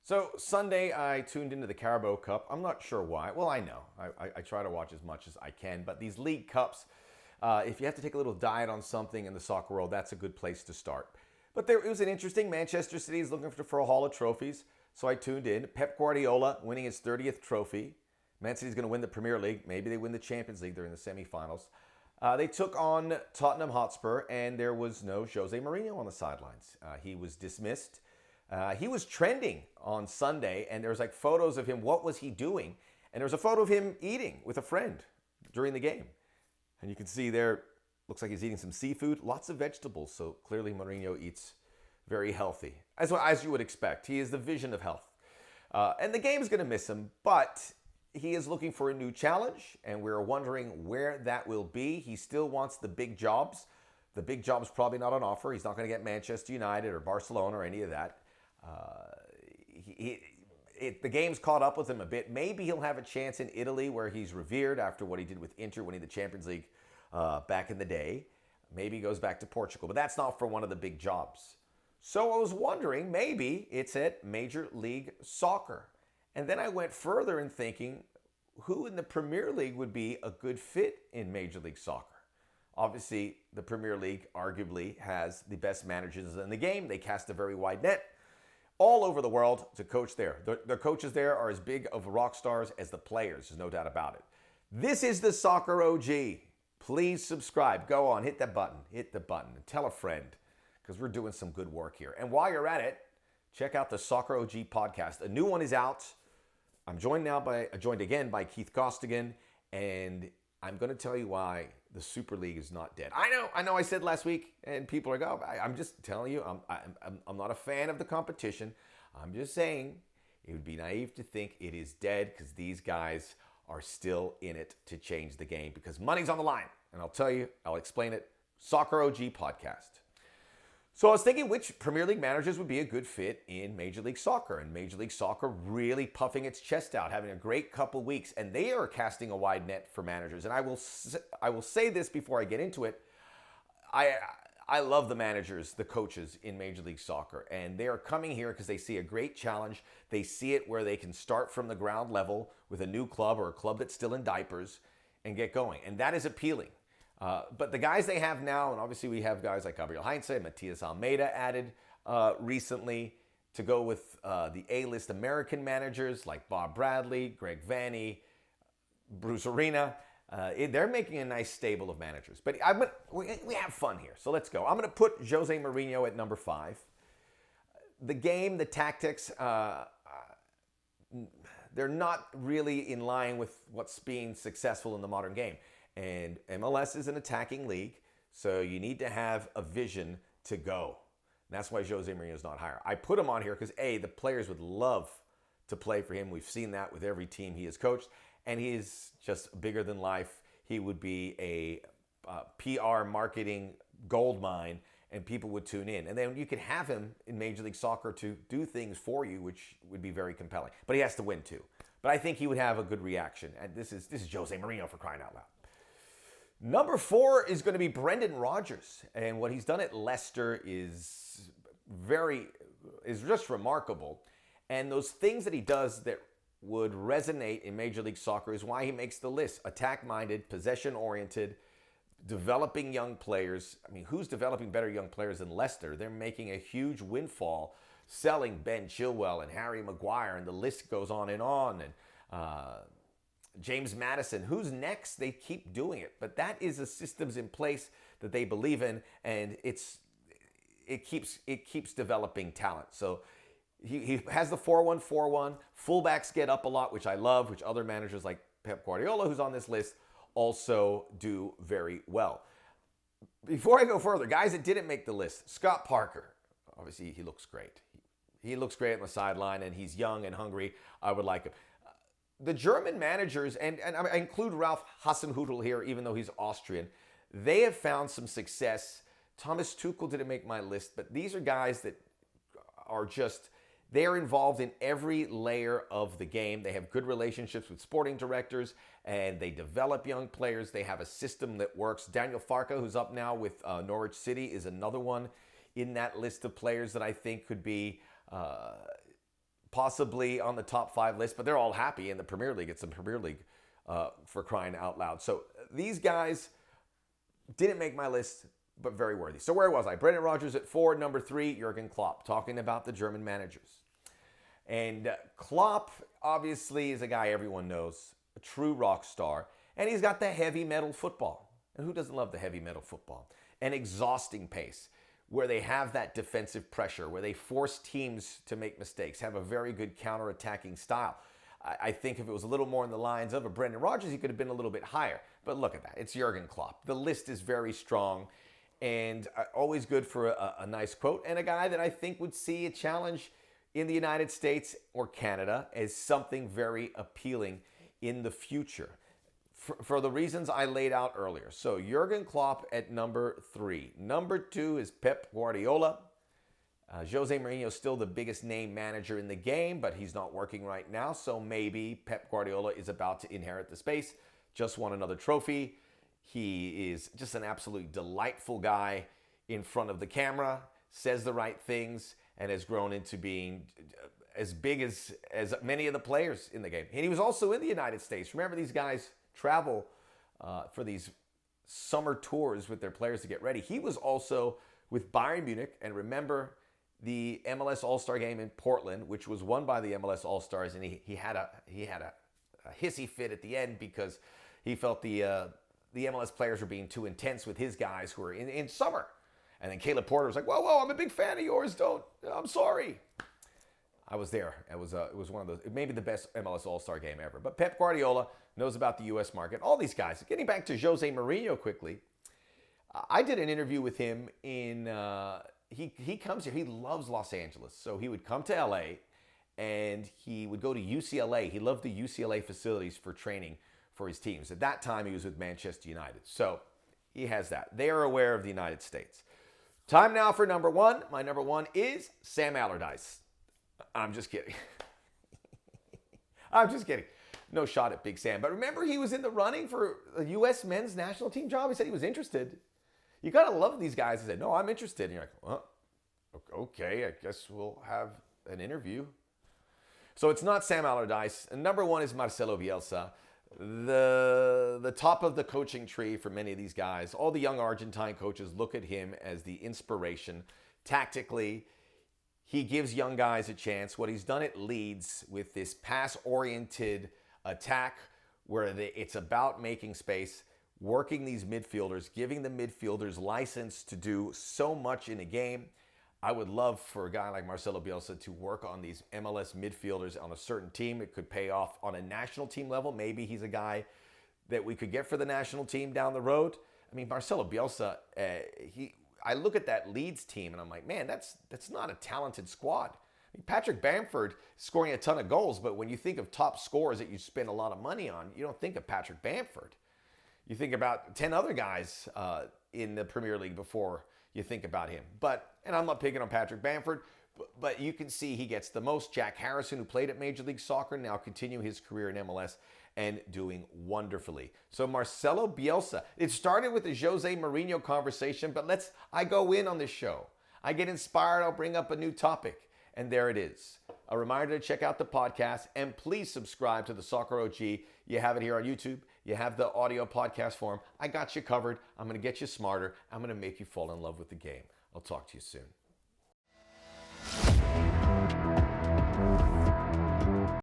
So Sunday, I tuned into the Carabao Cup. I'm not sure why. Well, I know. I try to watch as much as I can. But these league cups, if you have to take a little diet on something in the soccer world, that's a good place to start. But it was an interesting. Manchester City is looking for a haul of trophies. So I tuned in. Pep Guardiola winning his 30th trophy. Man City's going to win the Premier League. Maybe they win the Champions League. They're in the semifinals. They took on Tottenham Hotspur, and there was no Jose Mourinho on the sidelines. He was dismissed. He was trending on Sunday, and there was like photos of him. What was he doing? And there was a photo of him eating with a friend during the game. And you can see there, looks like he's eating some seafood, lots of vegetables. So clearly Mourinho eats very healthy, as you would expect. He is the vision of health. And the game's going to miss him, but he is looking for a new challenge, and we're wondering where that will be. He still wants the big jobs. The big job's probably not on offer. He's not going to get Manchester United or Barcelona or any of that. The game's caught up with him a bit. Maybe he'll have a chance in Italy where he's revered after what he did with Inter winning the Champions League back in the day. Maybe he goes back to Portugal, but that's not for one of the big jobs. So I was wondering, maybe it's at Major League Soccer. And then I went further in thinking, who in the Premier League would be a good fit in Major League Soccer? Obviously, the Premier League arguably has the best managers in the game. They cast a very wide net all over the world to coach there. The coaches there are as big of rock stars as the players. There's no doubt about it. This is the Soccer O.G. Please subscribe. Go on, hit that button. Hit the button and tell a friend because we're doing some good work here. And while you're at it, check out the Soccer O.G. podcast. A new one is out. I'm joined again by Keith Costigan, and I'm going to tell you why the Super League is not dead. I know. I said last week, and people are going, I'm just telling you, I'm not a fan of the competition. I'm just saying it would be naive to think it is dead because these guys are still in it to change the game because money's on the line. And I'll explain it. Soccer OG podcast. So I was thinking which Premier League managers would be a good fit in Major League Soccer. And Major League Soccer really puffing its chest out, having a great couple weeks. And they are casting a wide net for managers. And I will say this before I get into it. I love the managers, the coaches in Major League Soccer. And they are coming here because they see a great challenge. They see it where they can start from the ground level with a new club or a club that's still in diapers and get going. And that is appealing. But the guys they have now, and obviously we have guys like Gabriel Heinze, Matias Almeida added recently to go with the A-list American managers like Bob Bradley, Greg Vanney, Bruce Arena. They're making a nice stable of managers. But we have fun here, so let's go. I'm going to put Jose Mourinho at number 5. The game, the tactics, they're not really in line with what's being successful in the modern game. And MLS is an attacking league, so you need to have a vision to go. And that's why Jose Mourinho is not higher. I put him on here because, A, the players would love to play for him. We've seen that with every team he has coached. And he's just bigger than life. He would be a PR marketing gold mine, and people would tune in. And then you could have him in Major League Soccer to do things for you, which would be very compelling. But he has to win, too. But I think he would have a good reaction. And this is Jose Mourinho, for crying out loud. Number 4 is going to be Brendan Rodgers. And what he's done at Leicester is just remarkable. And those things that he does that would resonate in Major League Soccer is why he makes the list. Attack-minded, possession-oriented, developing young players. I mean, who's developing better young players than Leicester? They're making a huge windfall, selling Ben Chilwell and Harry Maguire, and the list goes on. And James Maddison, who's next? They keep doing it. But that is a systems in place that they believe in, and it keeps developing talent. So he has the 4-1-4-1. Fullbacks get up a lot, which I love, which other managers like Pep Guardiola, who's on this list, also do very well. Before I go further, guys that didn't make the list, Scott Parker. Obviously, he looks great. He looks great on the sideline, and he's young and hungry. I would like him. The German managers, and I include Ralf Hasenhüttl here, even though he's Austrian, they have found some success. Thomas Tuchel didn't make my list, but these are guys that are just, they're involved in every layer of the game. They have good relationships with sporting directors, and they develop young players. They have a system that works. Daniel Farke, who's up now with Norwich City, is another one in that list of players that I think could be possibly on the top 5 list, but they're all happy in the Premier League. It's the Premier League for crying out loud. So these guys didn't make my list, but very worthy. So where was I? Brendan Rodgers at 4, number 3, Jurgen Klopp, talking about the German managers. And Klopp, obviously, is a guy everyone knows, a true rock star. And he's got the heavy metal football. And who doesn't love the heavy metal football? An exhausting pace, where they have that defensive pressure, where they force teams to make mistakes, have a very good counter-attacking style. I think if it was a little more in the lines of a Brendan Rodgers, he could have been a little bit higher. But look at that. It's Jurgen Klopp. The list is very strong and always good for a nice quote. And a guy that I think would see a challenge in the United States or Canada as something very appealing in the future for the reasons I laid out earlier. So Jurgen Klopp at number 3. Number 2 is Pep Guardiola. Jose Mourinho is still the biggest name manager in the game, but he's not working right now. So maybe Pep Guardiola is about to inherit the space. Just won another trophy. He is just an absolutely delightful guy in front of the camera, says the right things, and has grown into being as big as many of the players in the game. And he was also in the United States. Remember, these guys travel for these summer tours with their players to get ready. He was also with Bayern Munich, and remember the MLS All-Star game in Portland, which was won by the MLS All-Stars, and he had a hissy fit at the end because he felt the MLS players were being too intense with his guys who were in summer. And then Caleb Porter was like, whoa, I'm a big fan of yours. I'm sorry. I was there. It was one of those, maybe the best MLS All-Star game ever. But Pep Guardiola knows about the U.S. market. All these guys. Getting back to Jose Mourinho quickly, I did an interview with him in, he comes here. He loves Los Angeles. So he would come to L.A. and he would go to UCLA. He loved the UCLA facilities for training for his teams. At that time, he was with Manchester United. So he has that. They are aware of the United States. Time now for number 1. My number 1 is Sam Allardyce. I'm just kidding. I'm just kidding. No shot at Big Sam. But remember, he was in the running for a U.S. men's national team job. He said he was interested. You got to love these guys. He said, no, I'm interested. And you're like, well, okay, I guess we'll have an interview. So it's not Sam Allardyce. And number 1 is Marcelo Bielsa. The top of the coaching tree for many of these guys. All the young Argentine coaches look at him as the inspiration. Tactically, he gives young guys a chance. What he's done at Leeds with this pass-oriented attack where it's about making space, working these midfielders, giving the midfielders license to do so much in a game. I would love for a guy like Marcelo Bielsa to work on these MLS midfielders on a certain team. It could pay off on a national team level. Maybe he's a guy that we could get for the national team down the road. I mean, Marcelo Bielsa, I look at that Leeds team and I'm like, man, that's not a talented squad. I mean, Patrick Bamford scoring a ton of goals, but when you think of top scorers that you spend a lot of money on, you don't think of Patrick Bamford. You think about 10 other guys in the Premier League before you think about him. And I'm not picking on Patrick Bamford, but you can see he gets the most. Jack Harrison, who played at Major League Soccer, now continuing his career in MLS and doing wonderfully. So Marcelo Bielsa, it started with the Jose Mourinho conversation, but I go in on this show. I get inspired, I'll bring up a new topic, and there it is. A reminder to check out the podcast, and please subscribe to the Soccer OG. You have it here on YouTube. You have the audio podcast form. I got you covered. I'm going to get you smarter. I'm going to make you fall in love with the game. I'll talk to you soon.